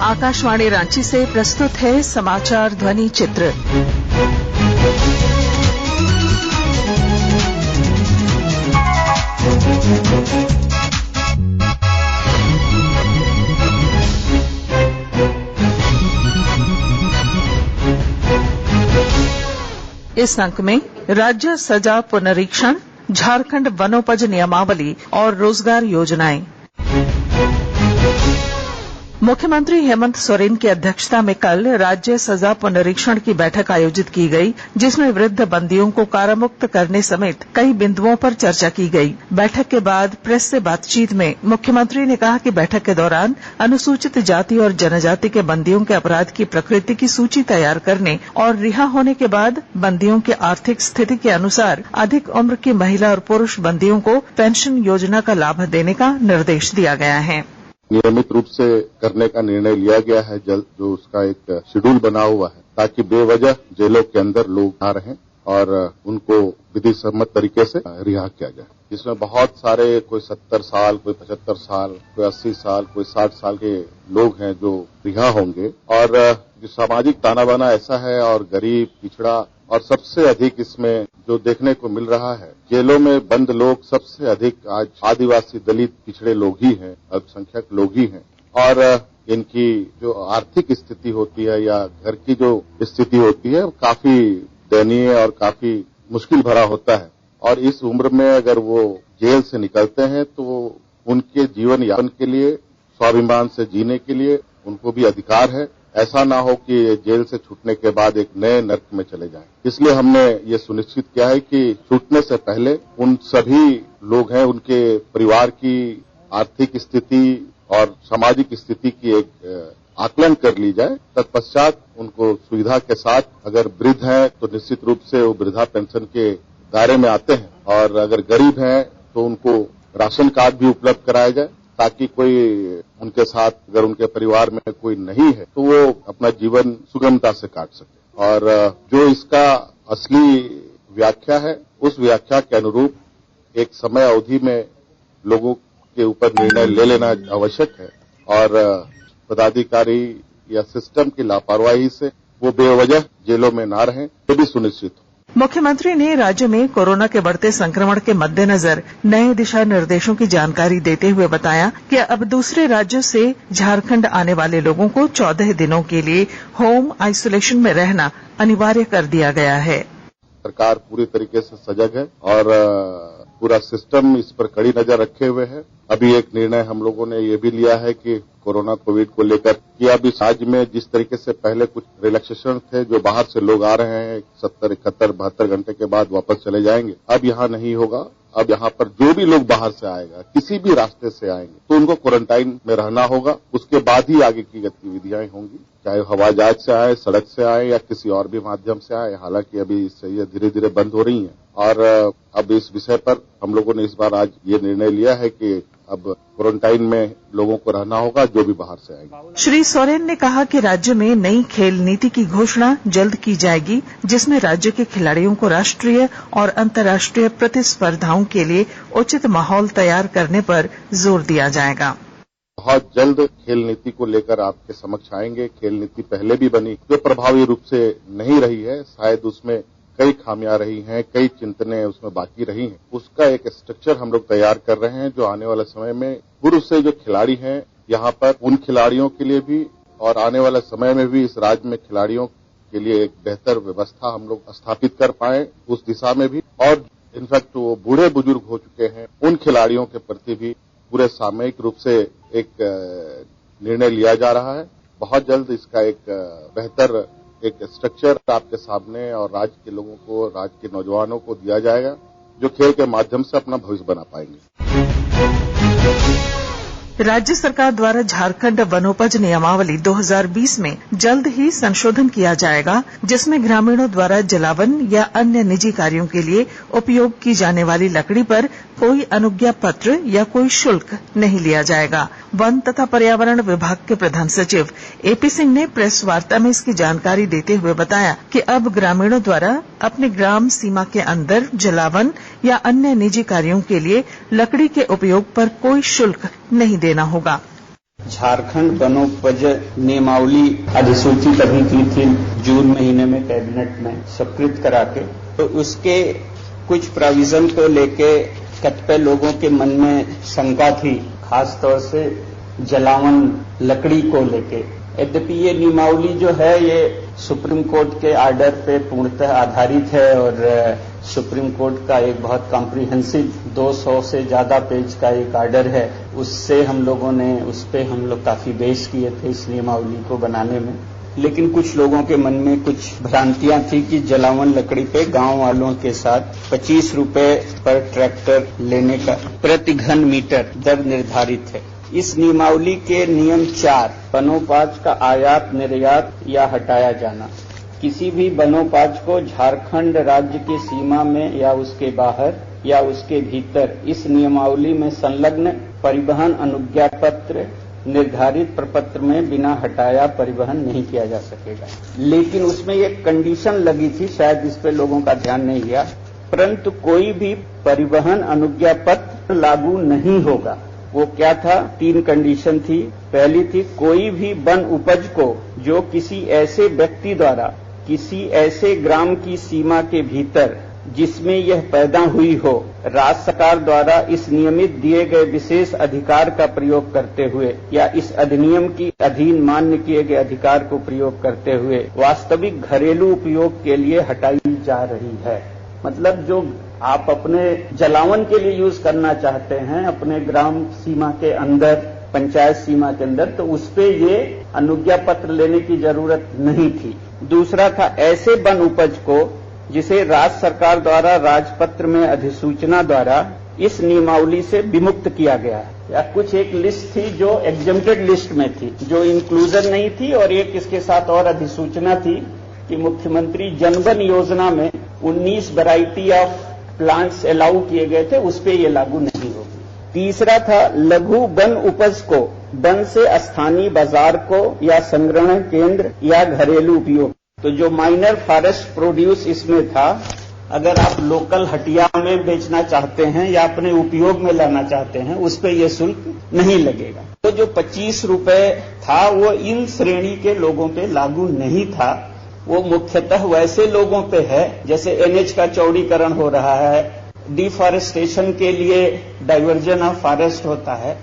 आकाशवाणी रांची से प्रस्तुत है समाचार ध्वनि चित्र। इस अंक में राज्य सजा पुनरीक्षण, झारखंड वनोपज नियमावली और रोजगार योजनाएं। मुख्यमंत्री हेमंत सोरेन की अध्यक्षता में कल राज्य सजा पुनरीक्षण की बैठक आयोजित की गई, जिसमें वृद्ध बंदियों को कारामुक्त करने समेत कई बिंदुओं पर चर्चा की गई। बैठक के बाद प्रेस से बातचीत में मुख्यमंत्री ने कहा कि बैठक के दौरान अनुसूचित जाति और जनजाति के बंदियों के अपराध की प्रकृति की सूची तैयार करने और रिहा होने के बाद बंदियों की आर्थिक स्थिति के अनुसार अधिक उम्र की महिला और पुरुष बंदियों को पेंशन योजना का लाभ देने का निर्देश दिया गया है। नियमित रूप से करने का निर्णय लिया गया है जल्द, जो उसका एक शेड्यूल बना हुआ है, ताकि बेवजह जेलों के अंदर लोग ना रहें और उनको विधि सम्मत तरीके से रिहा किया जाए। जिसमें बहुत सारे, कोई 70 साल, कोई 75 साल, कोई 80 साल, कोई 60 साल के लोग हैं जो रिहा होंगे। और जो सामाजिक ताना बाना ऐसा है और गरीब, पिछड़ा, और सबसे अधिक इसमें जो देखने को मिल रहा है, जेलों में बंद लोग सबसे अधिक आज आदिवासी, दलित, पिछड़े लोग ही हैं, अल्पसंख्यक लोग ही हैं। और इनकी जो आर्थिक स्थिति होती है या घर की जो स्थिति होती है, काफी दयनीय और काफी मुश्किल भरा होता है। और इस उम्र में अगर वो जेल से निकलते हैं तो उनके जीवन यापन के लिए, स्वाभिमान से जीने के लिए उनको भी अधिकार है। ऐसा ना हो कि जेल से छूटने के बाद एक नए नर्क में चले जाएं। इसलिए हमने ये सुनिश्चित किया है कि छूटने से पहले उन सभी लोग हैं, उनके परिवार की आर्थिक स्थिति और सामाजिक स्थिति की एक आकलन कर ली जाए। तत्पश्चात उनको सुविधा के साथ, अगर वृद्ध हैं तो निश्चित रूप से वो वृद्धा पेंशन के दायरे में आते हैं, और अगर गरीब हैं तो उनको राशन कार्ड भी उपलब्ध कराया जाए, ताकि कोई उनके साथ, अगर उनके परिवार में कोई नहीं है तो वो अपना जीवन सुगमता से काट सके। और जो इसका असली व्याख्या है, उस व्याख्या के अनुरूप एक समय अवधि में लोगों के ऊपर निर्णय ले लेना आवश्यक है, और पदाधिकारी या सिस्टम की लापरवाही से वो बेवजह जेलों में ना रहें, ये भी सुनिश्चित हो। मुख्यमंत्री ने राज्य में कोरोना के बढ़ते संक्रमण के मद्देनजर नए दिशा निर्देशों की जानकारी देते हुए बताया कि अब दूसरे राज्यों से झारखंड आने वाले लोगों को 14 दिनों के लिए होम आइसोलेशन में रहना अनिवार्य कर दिया गया है। सरकार पूरी तरीके से सजग है और पूरा सिस्टम इस पर कड़ी नजर रखे हुए है। अभी एक निर्णय हम लोगों ने ये भी लिया है कि कोरोना कोविड को लेकर कि अब इस राज्य में जिस तरीके से पहले कुछ रिलैक्सेशन थे, जो बाहर से लोग आ रहे हैं 70, 71, 72 घंटे के बाद वापस चले जाएंगे, अब यहाँ नहीं होगा। अब यहाँ पर जो भी लोग बाहर से आएगा, किसी भी रास्ते से आएंगे, तो उनको क्वारंटाइन में रहना होगा। उसके बाद ही आगे की गतिविधियां होंगी, चाहे हवाई जहाज से आए, सड़क से आए या किसी और भी माध्यम से आए। हालांकि अभी इससे ये धीरे धीरे बंद हो रही है। और अब इस विषय पर हम लोगों ने इस बार आज ये निर्णय लिया है कि अब क्वारंटाइन में लोगों को रहना होगा जो भी बाहर से आएंगे। श्री सोरेन ने कहा कि राज्य में नई खेल नीति की घोषणा जल्द की जाएगी, जिसमें राज्य के खिलाड़ियों को राष्ट्रीय और अंतर्राष्ट्रीय प्रतिस्पर्धाओं के लिए उचित माहौल तैयार करने पर जोर दिया जाएगा। बहुत जल्द खेल नीति को लेकर आपके समक्ष आएंगे। खेल नीति पहले भी बनी, जो प्रभावी रूप से नहीं रही है, शायद उसमें कई खामियां रही हैं, कई चिंतनें उसमें बाकी रही हैं। उसका एक स्ट्रक्चर हम लोग तैयार कर रहे हैं, जो आने वाले समय में पूर्व से जो खिलाड़ी हैं यहाँ पर, उन खिलाड़ियों के लिए भी और आने वाले समय में भी इस राज्य में खिलाड़ियों के लिए एक बेहतर व्यवस्था हम लोग स्थापित कर पाए, उस दिशा में भी। और इनफैक्ट वो बूढ़े बुजुर्ग हो चुके हैं, उन खिलाड़ियों के प्रति भी पूरे सामयिक रूप से एक निर्णय लिया जा रहा है। बहुत जल्द इसका एक बेहतर एक स्ट्रक्चर आपके सामने और राज्य के लोगों को, राज्य के नौजवानों को दिया जाएगा, जो खेल के माध्यम से अपना भविष्य बना पाएंगे। राज्य सरकार द्वारा झारखंड वनोपज नियमावली 2020 में जल्द ही संशोधन किया जाएगा, जिसमें ग्रामीणों द्वारा जलावन या अन्य निजी कार्यों के लिए उपयोग की जाने वाली लकड़ी पर कोई अनुज्ञा पत्र या कोई शुल्क नहीं लिया जाएगा। वन तथा पर्यावरण विभाग के प्रधान सचिव एपी सिंह ने प्रेस वार्ता में इसकी जानकारी देते हुए बताया कि अब ग्रामीणों द्वारा अपने ग्राम सीमा के अंदर जलावन या अन्य निजी कार्यों के लिए लकड़ी के उपयोग पर कोई शुल्क नहीं देना होगा। झारखंड वनोपज नियमावली अधिसूचित अभी की थी जून महीने में कैबिनेट में स्वीकृत करा के, तो उसके कुछ प्रोविजन को लेके कतिपय लोगों के मन में शंका थी, खास तौर से जलावन लकड़ी को लेके। यद्यपि ये नियमावली जो है ये सुप्रीम कोर्ट के आर्डर पे पूर्णतः आधारित है और सुप्रीम कोर्ट का एक बहुत कॉम्प्रिहेंसिव 200 से ज्यादा पेज का एक आर्डर है, उससे हम लोग काफी बहस किए थे इस नियमावली को बनाने में। लेकिन कुछ लोगों के मन में कुछ भ्रांतियां थी कि जलावन लकड़ी पे गांव वालों के साथ 25 रुपए पर ट्रैक्टर लेने का प्रति घन मीटर दर निर्धारित है। इस नियमावली के नियम 4 वनोपज का आयात निर्यात या हटाया जाना। किसी भी वनोपज को झारखंड राज्य की सीमा में या उसके बाहर या उसके भीतर इस नियमावली में संलग्न परिवहन अनुज्ञा पत्र निर्धारित प्रपत्र में बिना हटाया परिवहन नहीं किया जा सकेगा। लेकिन उसमें एक कंडीशन लगी थी, शायद इस पे लोगों का ध्यान नहीं गया, परंतु कोई भी परिवहन अनुज्ञा पत्र लागू नहीं होगा। वो क्या था? 3 कंडीशन थी। पहली थी, कोई भी वन उपज को जो किसी ऐसे व्यक्ति द्वारा किसी ऐसे ग्राम की सीमा के भीतर जिसमें यह पैदा हुई हो, राज्य सरकार द्वारा इस नियमित दिए गए विशेष अधिकार का प्रयोग करते हुए या इस अधिनियम की अधीन मान्य किए गए अधिकार को प्रयोग करते हुए वास्तविक घरेलू उपयोग के लिए हटाई जा रही है। मतलब जो आप अपने जलावन के लिए यूज करना चाहते हैं अपने ग्राम सीमा के अंदर, पंचायत सीमा के अंदर, तो उस पे ये अनुज्ञा पत्र लेने की जरूरत नहीं थी। दूसरा था, ऐसे वन उपज को जिसे राज्य सरकार द्वारा राजपत्र में अधिसूचना द्वारा इस नियमावली से विमुक्त किया गया है, या कुछ एक लिस्ट थी जो एग्जेम्प्टेड लिस्ट में थी, जो इंक्लूजन नहीं थी, और एक इसके साथ और अधिसूचना थी कि मुख्यमंत्री जनवन योजना में 19 वैरायटी ऑफ प्लांट्स अलाउ किए गए थे, उस पे ये लागू नहीं होगी। तीसरा था, लघु वन उपज को वन से स्थानीय बाजार को या संग्रहण केंद्र या घरेलू उपयोग। तो जो माइनर फॉरेस्ट प्रोड्यूस इसमें था, अगर आप लोकल हटिया में बेचना चाहते हैं या अपने उपयोग में लाना चाहते हैं, उस पे ये शुल्क नहीं लगेगा। तो जो 25 रुपए था वो इन श्रेणी के लोगों पे लागू नहीं था, वो मुख्यतः वैसे लोगों पे है जैसे एनएच का चौड़ीकरण हो रहा है, डिफॉरेस्टेशन के लिए डाइवर्जन ऑफ फॉरेस्ट होता है,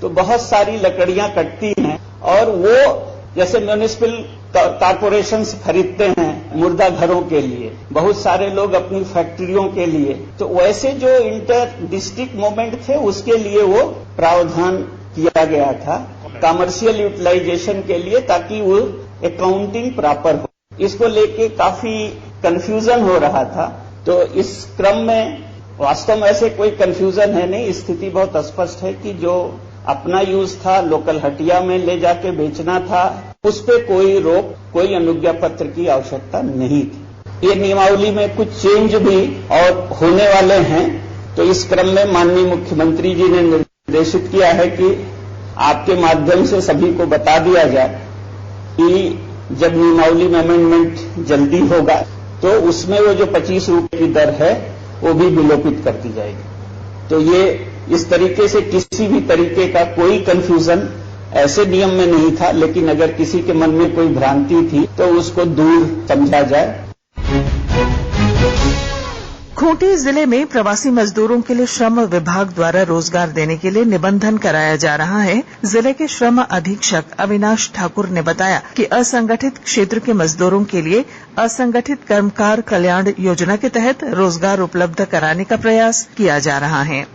तो बहुत सारी लकड़ियां कटती हैं और वो जैसे म्यूनिसिपल कॉर्पोरेशन खरीदते हैं मुर्दा घरों के लिए, बहुत सारे लोग अपनी फैक्ट्रियों के लिए, तो वैसे जो इंटर डिस्ट्रिक्ट मूवमेंट थे उसके लिए वो प्रावधान किया गया था कमर्शियल यूटिलाइजेशन के लिए, ताकि वो अकाउंटिंग प्रॉपर हो। इसको लेके काफी कंफ्यूजन हो रहा था। तो इस क्रम में वास्तव में ऐसे कोई कंफ्यूजन है नहीं, स्थिति बहुत स्पष्ट है कि जो अपना यूज था, लोकल हटिया में ले जाके बेचना था, उस पे कोई रोक, कोई अनुज्ञा पत्र की आवश्यकता नहीं थी। ये नियमावली में कुछ चेंज भी और होने वाले हैं, तो इस क्रम में माननीय मुख्यमंत्री जी ने निर्देशित किया है कि आपके माध्यम से सभी को बता दिया जाए कि जब नियमावली में अमेंडमेंट जल्दी होगा तो उसमें वो जो 25 रुपए की दर है वो भी विलोपित कर दी जाएगी। तो ये इस तरीके से किसी भी तरीके का कोई कंफ्यूजन ऐसे नियम में नहीं था, लेकिन अगर किसी के मन में कोई भ्रांति थी तो उसको दूर समझा जाए। खूंटी जिले में प्रवासी मजदूरों के लिए श्रम विभाग द्वारा रोजगार देने के लिए निबंधन कराया जा रहा है। जिले के श्रम अधीक्षक अविनाश ठाकुर ने बताया कि असंगठित क्षेत्र के मजदूरों के लिए असंगठित कर्मकार कल्याण योजना के तहत रोजगार उपलब्ध कराने का प्रयास किया जा रहा है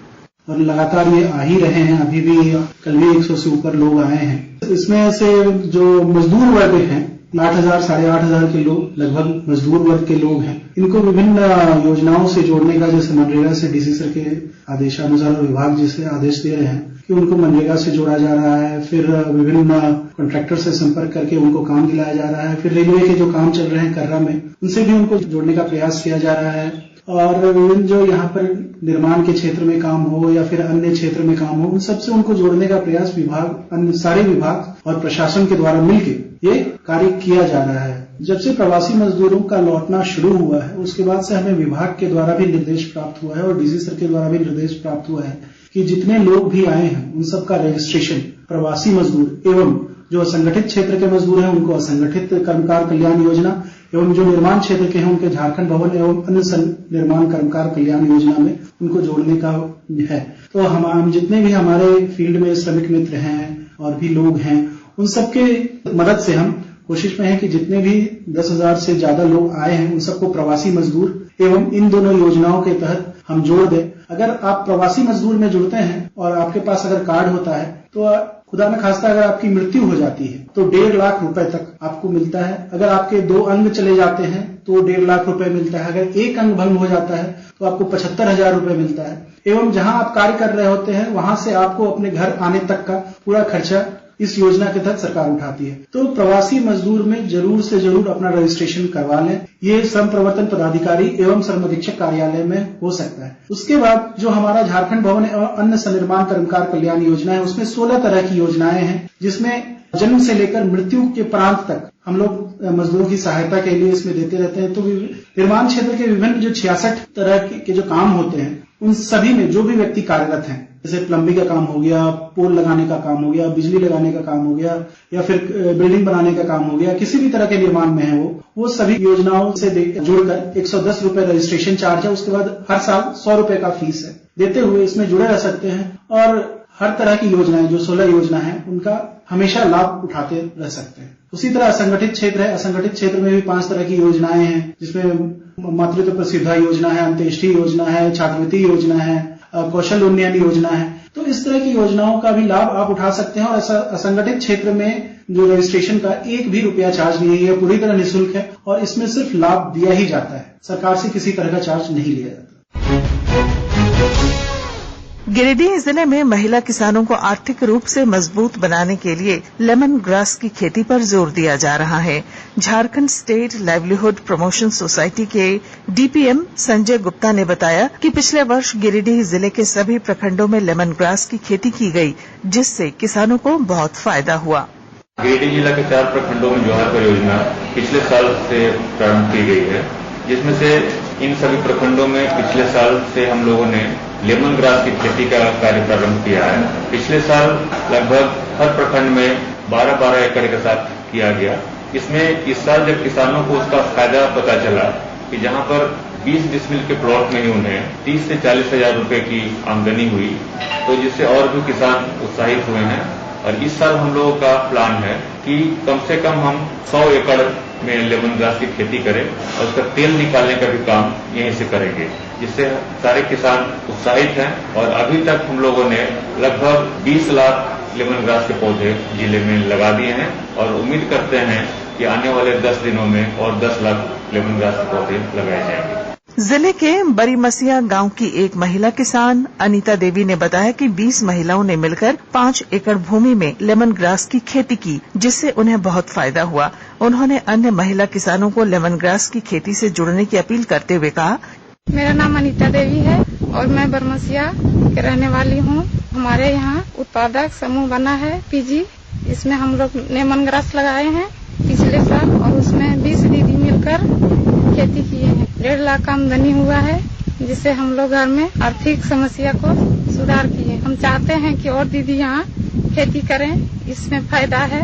और लगातार ये आ ही रहे हैं। अभी भी कल भी 100 से ऊपर लोग आए हैं। इसमें से जो मजदूर वर्ग हैं 8,000 साढ़े 8,000 के लोग लगभग मजदूर वर्ग के लोग हैं। इनको विभिन्न योजनाओं से जोड़ने का, जैसे मनरेगा से डीसी सर के आदेशानुसार विभाग जिसे आदेश दे रहे हैं कि उनको मनरेगा से जोड़ा जा रहा है। फिर विभिन्न कॉन्ट्रैक्टर से संपर्क करके उनको काम दिलाया जा रहा है। फिर रेलवे के जो काम चल रहे हैं कर्रा में, उनसे भी उनको जोड़ने का प्रयास किया जा रहा है। और विभिन्न जो यहाँ पर निर्माण के क्षेत्र में काम हो या फिर अन्य क्षेत्र में काम हो, उन सबसे उनको जोड़ने का प्रयास विभाग, अन्य सारे विभाग और प्रशासन के द्वारा मिलकर ये कार्य किया जा रहा है। जब से प्रवासी मजदूरों का लौटना शुरू हुआ है उसके बाद से हमें विभाग के द्वारा भी निर्देश प्राप्त हुआ है और डीसी सर के द्वारा भी निर्देश प्राप्त हुआ है कि जितने लोग भी आए हैं उन सबका रजिस्ट्रेशन प्रवासी मजदूर एवं जो असंगठित क्षेत्र के मजदूर हैं उनको असंगठित कर्मकार कल्याण योजना एवं जो निर्माण क्षेत्र के हैं उनके झारखंड भवन एवं अन्य निर्माण कर्मकार कल्याण योजना में उनको जोड़ने का है। तो हम जितने भी हमारे फील्ड में श्रमिक मित्र हैं और भी लोग हैं उन सबके मदद से हम कोशिश में है कि जितने भी 10,000 से ज्यादा लोग आए हैं उन सबको प्रवासी मजदूर एवं इन दोनों योजनाओं के तहत हम जोड़ दें। अगर आप प्रवासी मजदूर में जुड़ते हैं और आपके पास अगर कार्ड होता है तो खुदा न खास्ता अगर आपकी मृत्यु हो जाती है तो 1.5 लाख रुपए तक आपको मिलता है। अगर आपके 2 अंग चले जाते हैं तो 1.5 लाख रुपए मिलता है। अगर एक अंग भंग हो जाता है तो आपको 75,000 रुपए मिलता है। एवं जहां आप कार्य कर रहे होते हैं वहां से आपको अपने घर आने तक का पूरा खर्चा इस योजना के तहत सरकार उठाती है। तो प्रवासी मजदूर में जरूर से जरूर अपना रजिस्ट्रेशन करवा लें। ये श्रम प्रवर्तन पदाधिकारी एवं श्रम अधीक्षक कार्यालय में हो सकता है। उसके बाद जो हमारा झारखंड भवन एवं अन्य सनिर्माण कर्मकार कल्याण योजना है उसमें 16 तरह की योजनाएं हैं जिसमें जन्म से लेकर मृत्यु के प्रांत तक हम लोग मजदूरों की सहायता के लिए इसमें देते रहते हैं। तो निर्माण क्षेत्र के विभिन्न जो 66 तरह के जो काम होते हैं उन सभी में जो भी व्यक्ति कार्यरत हैं, जैसे प्लम्बिंग का काम हो गया, पोल लगाने का काम हो गया, बिजली लगाने का काम हो गया या फिर बिल्डिंग बनाने का काम हो गया, किसी भी तरह के निर्माण में है वो सभी योजनाओं से जुड़कर 110 रुपए रजिस्ट्रेशन चार्ज है। उसके बाद हर साल 100 रुपए का फीस है। देते हुए इसमें जुड़े रह सकते हैं और हर तरह की योजनाएं जो 16 योजना है उनका हमेशा लाभ उठाते रह सकते हैं। उसी तरह असंगठित क्षेत्र है। असंगठित क्षेत्र में भी 5 तरह की योजनाएं हैं जिसमें मातृत्व प्रसिद्धा योजना है, अंत्येष्टि योजना है, छात्रवृत्ति योजना है, कौशल उन्नयन योजना है। तो इस तरह की योजनाओं का भी लाभ आप उठा सकते हैं और असंगठित क्षेत्र में जो रजिस्ट्रेशन का 1 भी रुपया चार्ज नहीं है, पूरी तरह निःशुल्क है और इसमें सिर्फ लाभ दिया ही जाता है। सरकार से किसी तरह का चार्ज नहीं लिया जाता। गिरिडीह जिले में महिला किसानों को आर्थिक रूप से मजबूत बनाने के लिए लेमन ग्रास की खेती पर जोर दिया जा रहा है। Jharkhand state livelihood promotion society के डीपीएम संजय गुप्ता ने बताया कि पिछले वर्ष गिरिडीह जिले के सभी प्रखंडों में लेमन ग्रास की खेती की गई, जिससे किसानों को बहुत फायदा हुआ। गिरिडीह जिला के 4 प्रखंडों में जोहार परियोजना पिछले साल से प्रारंभ की गई है, जिसमें से इन सभी प्रखंडों में पिछले साल से हम लोगों ने लेमन ग्रास की खेती का कार्य प्रारंभ किया है। पिछले साल लगभग हर प्रखंड में 12-12 एकड़ के साथ किया गया। इसमें इस साल जब किसानों को उसका फायदा पता चला कि जहां पर 20 डिसमिल के प्लॉट में ही उन्हें 30 से 40 हजार रुपए की आमदनी हुई, तो जिससे और भी किसान उत्साहित हुए हैं। और इस साल हम लोगों का प्लान है कि कम से कम हम 100 एकड़ में लेमन ग्रास की खेती करें और उसका तेल निकालने का भी काम यहीं से करेंगे, जिससे सारे किसान उत्साहित हैं। और अभी तक हम लोगों ने लगभग 20 लाख लेमन ग्रास के पौधे जिले में लगा दिए हैं और उम्मीद करते हैं कि आने वाले 10 दिनों में और 10 लाख लेमन ग्रास के पौधे लगाए जाएंगे। जिले के बरीमसिया गांव की एक महिला किसान अनीता देवी ने बताया कि 20 महिलाओं ने मिलकर 5 एकड़ भूमि में लेमन ग्रास की खेती की, जिससे उन्हें बहुत फायदा हुआ। उन्होंने अन्य महिला किसानों को लेमन ग्रास की खेती से जुड़ने की अपील करते हुए कहा, मेरा नाम अनीता देवी है और मैं बरमसिया के रहने वाली हूँ। हमारे यहाँ उत्पादक समूह बना है पीजी, इसमें हम लोग लेमन ग्रास लगाए हैं पिछले साल और उसमें 20 दीदी मिलकर खेती किए हैं। 1.5 लाख का आमदनी हुआ है, जिससे हम लोग घर में आर्थिक समस्या को सुधार किए। हम चाहते हैं कि और दीदी यहाँ खेती करें, इसमें फायदा है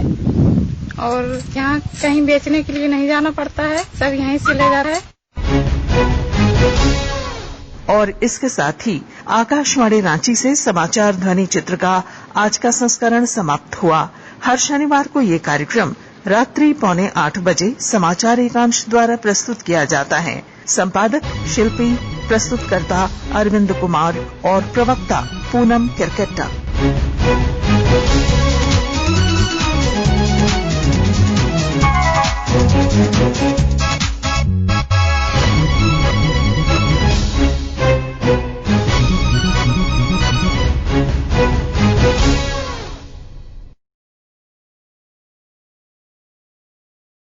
और यहाँ कहीं बेचने के लिए नहीं जाना पड़ता है, सब यहीं से ले जा रहे हैं। और इसके साथ ही आकाशवाणी रांची से समाचार ध्वनि चित्र का आज का संस्करण समाप्त हुआ। हर शनिवार को ये कार्यक्रम रात्रि 7:45 बजे समाचार एकांश द्वारा प्रस्तुत किया जाता है। संपादक शिल्पी, प्रस्तुतकर्ता अरविंद कुमार और प्रवक्ता पूनम किरकेट्टा।